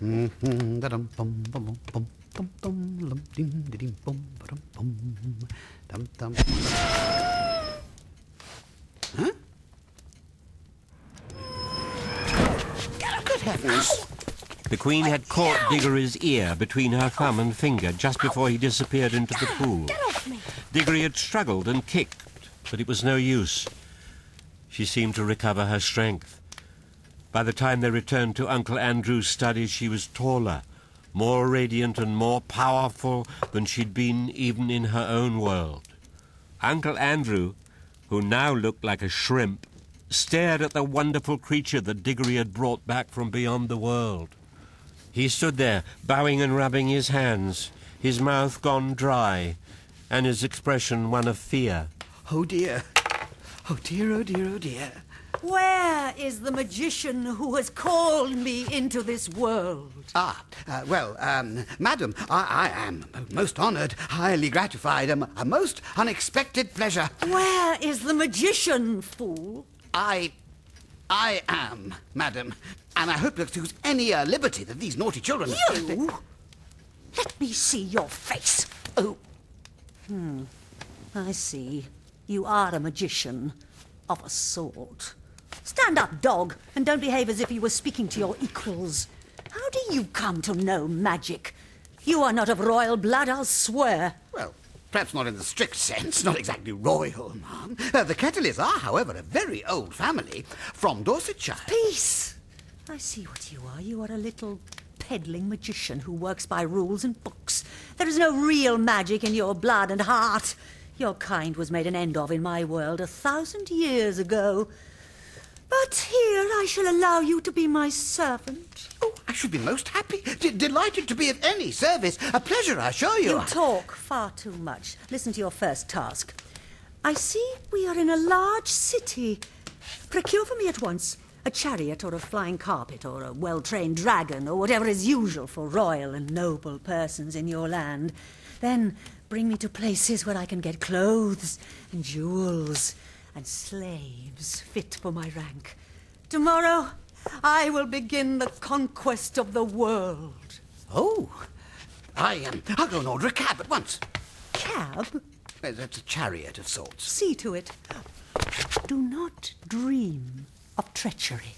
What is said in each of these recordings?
Huh? Good heavens! The Queen had caught Diggory's ear between her thumb and finger just before he disappeared into the pool. Get off me! Diggory had struggled and kicked, but it was no use. She seemed to recover her strength. By the time they returned to Uncle Andrew's study, she was taller, more radiant and more powerful than she'd been even in her own world. Uncle Andrew, who now looked like a shrimp, stared at the wonderful creature that Diggory had brought back from beyond the world. He stood there, bowing and rubbing his hands, his mouth gone dry, and his expression one of fear. Oh dear. Oh dear, oh dear, oh dear. Where is the magician who has called me into this world? Madam, I am most honoured, highly gratified, a most unexpected pleasure. Where is the magician, fool? I am, madam, and I hope to excuse any liberty that these naughty children... You? Let me see your face. Oh. I see. You are a magician. Of a sort. Stand up, dog, and don't behave as if you were speaking to your equals. How do you come to know magic? You are not of royal blood, I'll swear. Well, perhaps not in the strict sense, not exactly royal, ma'am. The Kettleys are, however, a very old family from Dorsetshire. Peace! I see what you are. You are a little peddling magician who works by rules and books. There is no real magic in your blood and heart. Your kind was made an end of in my world 1,000 years ago. But here I shall allow you to be my servant. Oh, I should be most happy, delighted to be of any service. A pleasure, I assure you. You talk far too much. Listen to your first task. I see we are in a large city. Procure for me at once a chariot or a flying carpet or a well-trained dragon or whatever is usual for royal and noble persons in your land. Then bring me to places where I can get clothes and jewels and slaves fit for my rank. Tomorrow, I will begin the conquest of the world. Oh, I'll go and order a cab at once. Cab? That's a chariot of sorts. See to it. Do not dream of treachery.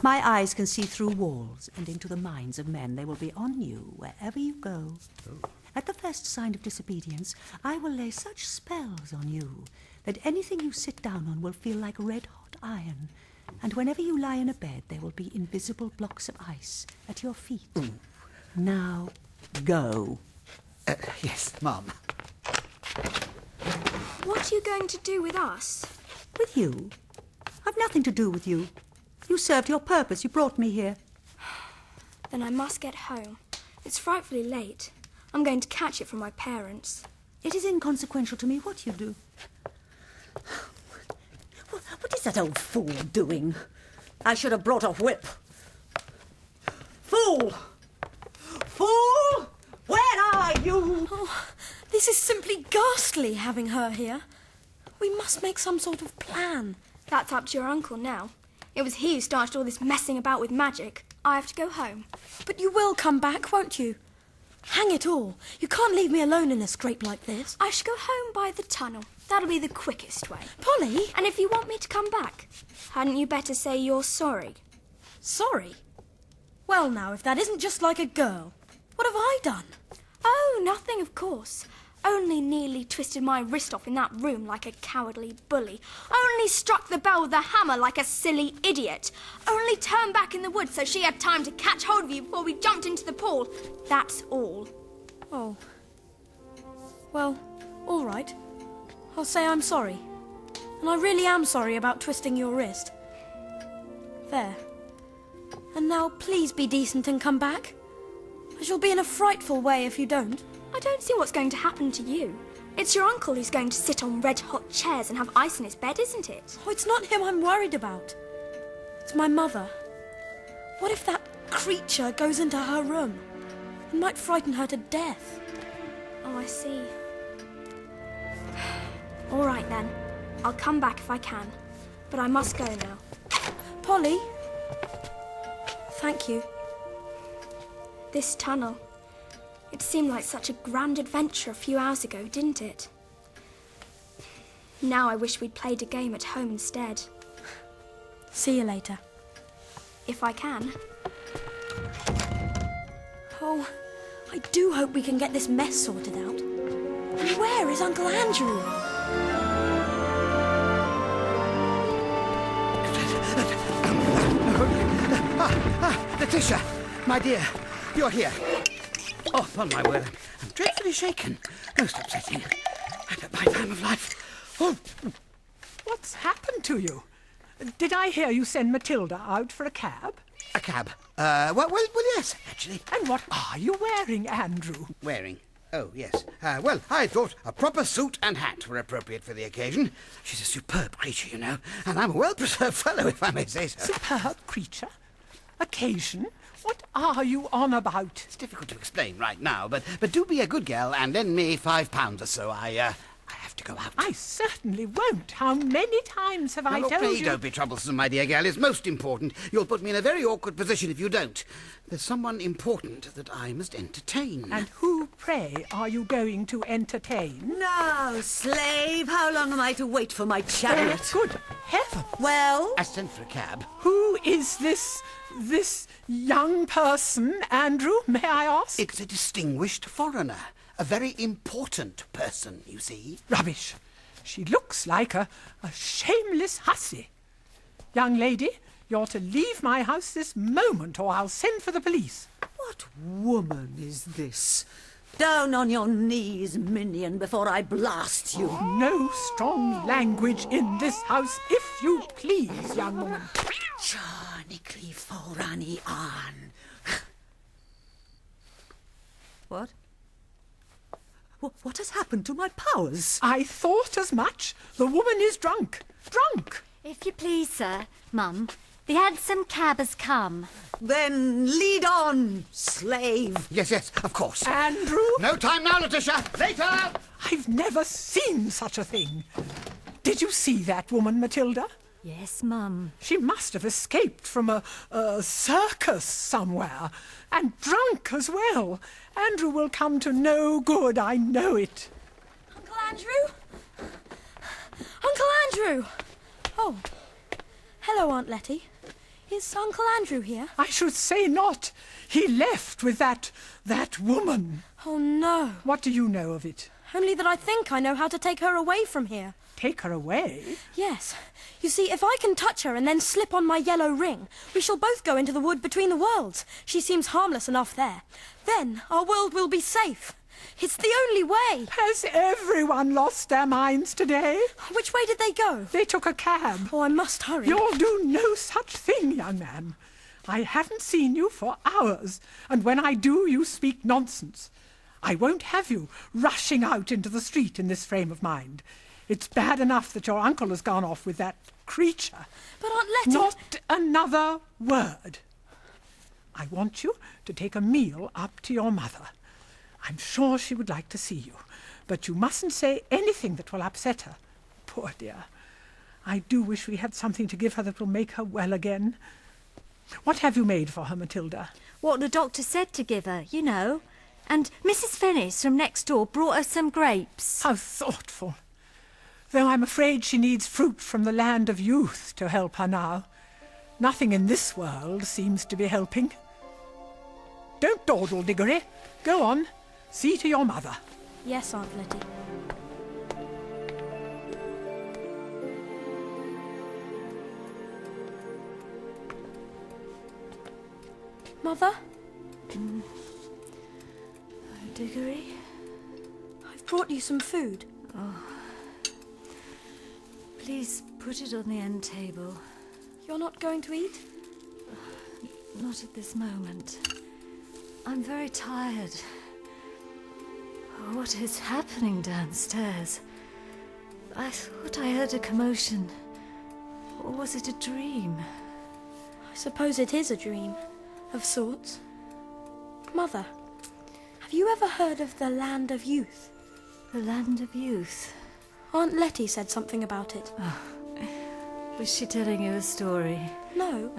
My eyes can see through walls and into the minds of men. They will be on you wherever you go. Oh. At the first sign of disobedience, I will lay such spells on you that anything you sit down on will feel like red-hot iron. And whenever you lie in a bed, there will be invisible blocks of ice at your feet. Ooh. Now, go. Yes, Mum. What are you going to do with us? With you? I've nothing to do with you. You served your purpose. You brought me here. Then I must get home. It's frightfully late. I'm going to catch it from my parents. It is inconsequential to me what you do. What is that old fool doing? I should have brought a whip. Fool! Fool! Where are you? Oh, this is simply ghastly, having her here. We must make some sort of plan. That's up to your uncle now. It was he who started all this messing about with magic. I have to go home. But you will come back, won't you? Hang it all. You can't leave me alone in a scrape like this. I shall go home by the tunnel. That'll be the quickest way. Polly? And if you want me to come back, hadn't you better say you're sorry? Sorry? Well now, if that isn't just like a girl. What have I done? Oh, nothing, of course. Only nearly twisted my wrist off in that room like a cowardly bully. Only struck the bell with a hammer like a silly idiot. Only turned back in the woods so she had time to catch hold of you before we jumped into the pool. That's all. Oh. Well, all right. I'll say I'm sorry. And I really am sorry about twisting your wrist. There. And now please be decent and come back. I shall be in a frightful way if you don't. I don't see what's going to happen to you. It's your uncle who's going to sit on red-hot chairs and have ice in his bed, isn't it? Oh, it's not him I'm worried about. It's my mother. What if that creature goes into her room? It might frighten her to death. Oh, I see. All right, then. I'll come back if I can. But I must go now. Polly? Thank you. This tunnel. It seemed like such a grand adventure a few hours ago, didn't it? Now I wish we'd played a game at home instead. See you later. If I can. Oh, I do hope we can get this mess sorted out. And where is Uncle Andrew? Letitia, my dear, you're here. Oh, upon my word, I'm dreadfully shaken. Most upsetting. And at my time of life. Oh, What's happened to you? Did I hear you send Matilda out for a cab? a cab. Well, yes, actually. And what are you wearing, Andrew? Wearing? Oh, yes. Well, I thought a proper suit and hat were appropriate for the occasion. She's a superb creature, you know, and I'm a well-preserved fellow, if I may say so. Superb creature? Occasion? What are you on about? It's difficult to explain right now, but do be a good girl and lend me £5 or so. I have to go out. I certainly won't. How many times have I Now, told please you? don't be troublesome, my dear girl. It's most important. You'll put me in a very awkward position if you don't. There's someone important that I must entertain. And who, pray, are you going to entertain? Now, slave, how long am I to wait for my chariot? Good heavens! Well, I sent for a cab. Who is this young person, Andrew, may I ask? It's a distinguished foreigner. A very important person, you see. Rubbish. She looks like a shameless hussy. Young lady, you're to leave my house this moment or I'll send for the police. what woman is this? Down on your knees, minion, before I blast you. No strong language in this house, if you please, young woman. Charnically forani an. What? What has happened to my powers? I thought as much. The woman is drunk. Drunk! If you please, sir, Mum, the hansom cab has come. Then lead on, slave. Yes, of course. Andrew? No time now, Letitia. Later! I've never seen such a thing. Did you see that woman, Matilda? Yes, Mum. She must have escaped from a circus somewhere. And drunk as well. Andrew will come to no good, I know it. Uncle Andrew? Uncle Andrew! Oh, hello, Aunt Leti. Is Uncle Andrew here? I should say not. He left with that woman. Oh, no. What do you know of it? Only that I think I know how to take her away from here. Take her away? Yes. You see, if I can touch her and then slip on my yellow ring, we shall both go into the wood between the worlds. She seems harmless enough there. Then our world will be safe. It's the only way. Has everyone lost their minds today? Which way did they go? They took a cab. Oh, I must hurry. You'll do no such thing, young man. I haven't seen you for hours, and when I do, you speak nonsense. I won't have you rushing out into the street in this frame of mind. It's bad enough that your uncle has gone off with that creature. But Aunt Leti... Not another word. I want you to take a meal up to your mother. I'm sure she would like to see you, but you mustn't say anything that will upset her. Poor dear. I do wish we had something to give her that will make her well again. What have you made for her, Matilda? What the doctor said to give her, you know. And Mrs. Finnis from next door brought her some grapes. How thoughtful. Though I'm afraid she needs fruit from the land of youth to help her now. Nothing in this world seems to be helping. Don't dawdle, Diggory. Go on. See to your mother. Yes, Aunt Leti. Mother? Diggory? I've brought you some food. Please put it on the end table. You're not going to eat? Not at this moment. I'm very tired. What is happening downstairs? I thought I heard a commotion. Or was it a dream? I suppose it is a dream, of sorts. Mother, have you ever heard of the Land of Youth? The land of youth. Aunt Leti said something about it. Was she telling you a story? No.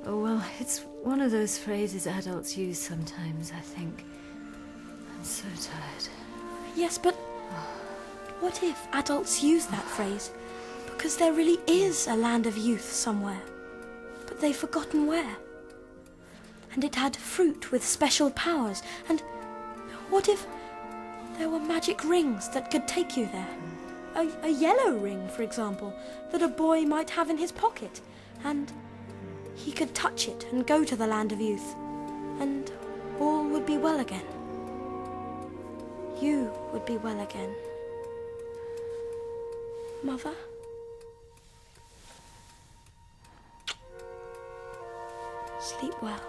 Oh, well, it's one of those phrases adults use sometimes, I think. I'm so tired. Yes, but what if adults use that phrase because there really is a land of youth somewhere, but they've forgotten where? And it had fruit with special powers, and what if there were magic rings that could take you there? A yellow ring, for example, that a boy might have in his pocket, and he could touch it and go to the land of youth, and all would be well again. You would be well again. Mother? Sleep well.